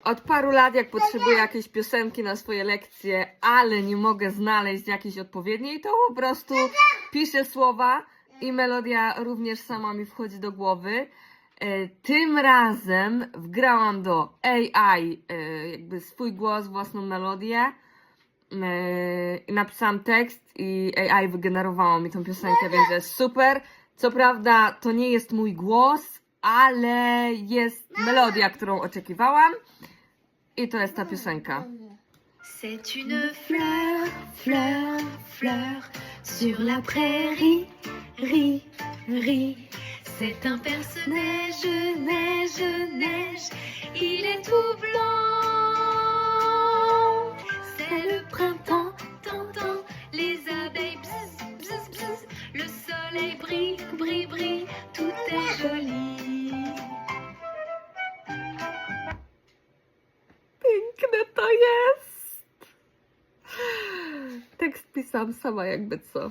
Od paru lat, jak potrzebuję jakiejś piosenki na swoje lekcje, ale nie mogę znaleźć jakiejś odpowiedniej, to po prostu piszę słowa i melodia również sama mi wchodzi do głowy. Tym razem wgrałam do AI jakby swój głos, własną melodię. I napisałam tekst i AI wygenerowało mi tą piosenkę, więc jest super. Co prawda to nie jest mój głos, ale jest melodia, którą oczekiwałam. I to jest ta piosenka. C'est une fleur, fleur, fleur sur la prairie, ri, ri. C'est un perce-neige, neige, neige. Il est tout blanc. C'est le printemps, tant, tant. Les abeilles, bzz, bzz, bzz. Le soleil brille, brille, brille. Tout est joli. Piękne to jest! Tekst pisałam sama jakby co.